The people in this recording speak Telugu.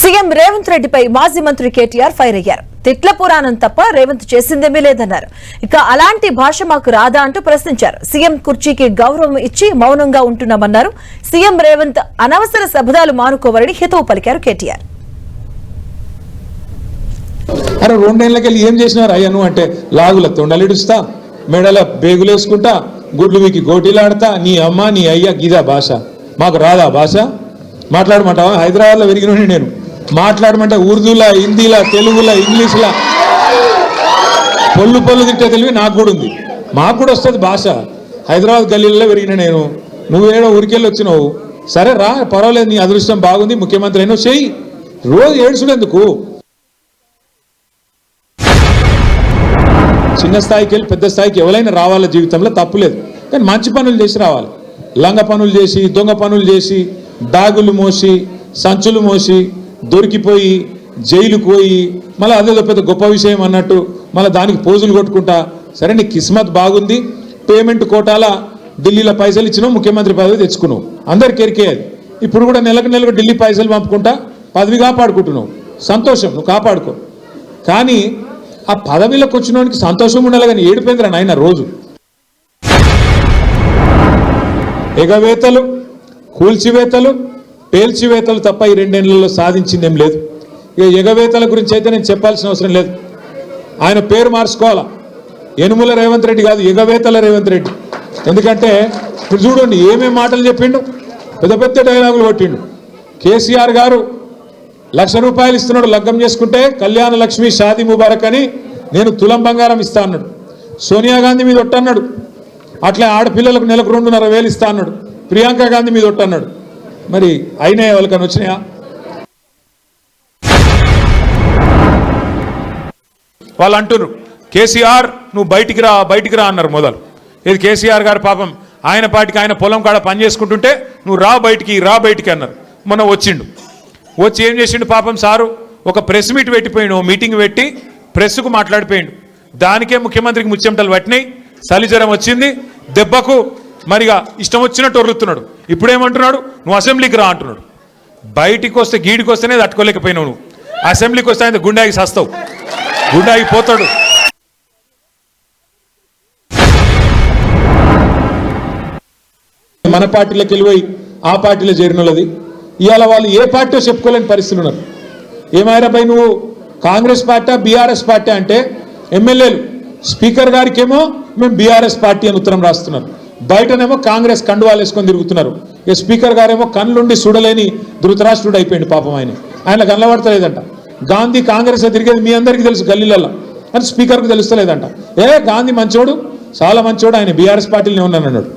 సీఎం రేవంత్ రెడ్డిపై మాజీ మంత్రి కేటీఆర్ ఫైర్ అయ్యారు. తిట్ల పురాణం తప్ప రేవంత్ చేసిందేమీ లేదన్నారు. ఇక అలాంటి భాష మాకు రాదా అంటూ ప్రశ్నించారు. సీఎం కుర్చీకి గౌరవం ఇచ్చి మౌనంగా ఉంటున్నామన్నారు. సీఎం రేవంత్ అనవసర శబ్దాలు మానుకోవాలని హితవు పలికారు కేటీఆర్. అరే రెండేళ్లకెళ్ళి ఏం చేసినారు అయ్యా నువ్వు అంటే లాగుల తొండలిడుస్తా, మెడల బేగులేసుకుంటా, గుడ్లు వీకి గోటీలాడతా, నీ అమ్మ నీ అయ్యా గీదా భాష మాకు రాదా భాష మాట్లాడమంటావా? హైదరాబాద్లో పెరిగిన నేను మాట్లాడమంటే ఉర్దూలా, హిందీలా, తెలుగులా, ఇంగ్లీష్లా పొల్లు తిట్టే తెలివి నాకు కూడా ఉంది. మాకు కూడా వస్తుంది భాష. హైదరాబాద్ గల్లీలలో పెరిగిన నేను, నువ్వేడో ఊరికెళ్ళి వచ్చినావు, సరే రా పర్వాలేదు, నీ అదృష్టం బాగుంది, ముఖ్యమంత్రి అయినా చెయ్యి, రోజు ఏడ్చుడెందుకు? చిన్న స్థాయికి వెళ్ళి పెద్ద స్థాయికి ఎవరైనా రావాలా జీవితంలో, తప్పులేదు. కానీ మంచి పనులు చేసి రావాలి. లంగ పనులు చేసి, దొంగ పనులు చేసి, బ్యాగులు మోసి, సంచులు మోసి, దొరికిపోయి జైలుకు పోయి మళ్ళీ అదేదో పెద్ద గొప్ప విషయం అన్నట్టు మళ్ళీ దానికి పోజులు కొట్టుకుంటా, సరే నీ కిస్మత్ బాగుంది, పేమెంట్ కోటాల ఢిల్లీలో పైసలు ఇచ్చినావు, ముఖ్యమంత్రి పదవి తెచ్చుకున్నావు, అందరికి ఎరికేది. ఇప్పుడు కూడా నెలకు ఢిల్లీ పైసలు పంపుకుంటా పదవి కాపాడుకుంటున్నావు, సంతోషం, నువ్వు కాపాడుకో. కానీ ఆ పదవిలోకి వచ్చినోనికి సంతోషం ఉండాలి, కానీ ఏడిపోయిందిరా నాయన రోజు. ఎగవేతలు, కూల్చివేతలు, పేల్చివేతలు తప్ప ఈ రెండేళ్లలో సాధించిందేం లేదు. ఇక ఎగవేతల గురించి అయితే నేను చెప్పాల్సిన అవసరం లేదు. ఆయన పేరు మార్చుకోవాలా, యనుమల రేవంత్ రెడ్డి కాదు, ఎగవేతల రేవంత్ రెడ్డి. ఎందుకంటే మీరు చూడండి ఏమేం మాటలు చెప్పిండు, పెద్ద పెద్ద డైలాగులు కొట్టిండు. కేసీఆర్ గారు ₹1,00,000 ఇస్తున్నాడు, లగ్గం చేసుకుంటే కళ్యాణ లక్ష్మి షాదీ ముబారక్ అని నేను తులం బంగారం ఇస్తా అన్నాడు. సోనియా గాంధీ మీద ఒట్టన్నాడు, అట్లా ఆడపిల్లలకు నెలకు 2,500 ఇస్తా అన్నాడు. ప్రియాంక గాంధీ మీద ఒట్టన్నాడు. మరి అయినా వాళ్ళకని వచ్చినాయా? వాళ్ళు అంటున్నారు కేసీఆర్ నువ్వు బయటికి రా అన్నారు మొదలు. ఇది కేసీఆర్ గారు పాపం ఆయన పాటికి ఆయన పొలం కాడ పని చేసుకుంటుంటే నువ్వు రా బయటికి అన్నారు. మొన్న వచ్చిండు, వచ్చి ఏం చేసిండు పాపం సారు, ఒక ప్రెస్ మీట్ పెట్టిపోయిండు, మీటింగ్ పెట్టి ప్రెస్కు మాట్లాడిపోయిండు. దానికే ముఖ్యమంత్రికి ముచ్చెమటలు పట్టినాయి, చలిజ్వరం వచ్చింది, దెబ్బకు మరిగా ఇష్టం వచ్చినట్టు ఒర్రుతున్నాడు. ఇప్పుడేమంటున్నాడు, నువ్వు అసెంబ్లీకి రా అంటున్నాడు. బయటికి వస్తే గీడికి వస్తేనే తట్టుకోలేకపోయినావు, నువ్వు అసెంబ్లీకి వస్తే ఆయన గుండాకి సస్తావు, గుండాకి పోతాడు. మన పార్టీలోకి వెళ్ళిపోయి ఆ పార్టీలో చేరినది ఇవాళ వాళ్ళు ఏ పార్టీ చెప్పుకోలేని పరిస్థితులు ఉన్నారు. ఏమైనా పై నువ్వు కాంగ్రెస్ పార్టీ బీఆర్ఎస్ పార్టీ అంటే ఎమ్మెల్యేలు స్పీకర్ గారికేమో మేము బీఆర్ఎస్ పార్టీ అని ఉత్తరం రాస్తున్నారు, బయటనేమో కాంగ్రెస్ కండువాలు వేసుకొని తిరుగుతున్నారు. ఇక స్పీకర్ గారేమో కళ్ళుండి చూడలేని ధృతరాష్ట్రుడు అయిపోయింది పాపం. ఆయన కనబడతలేదంట. గాంధీ కాంగ్రెస్ తిరిగేది మీ అందరికీ తెలుసు గల్లీలలో, అని స్పీకర్కు తెలుస్తలేదంట. గాంధీ మంచోడు, చాలా మంచోడు, ఆయన బీఆర్ఎస్ పార్టీలోనే ఉన్నాను అన్నాడు.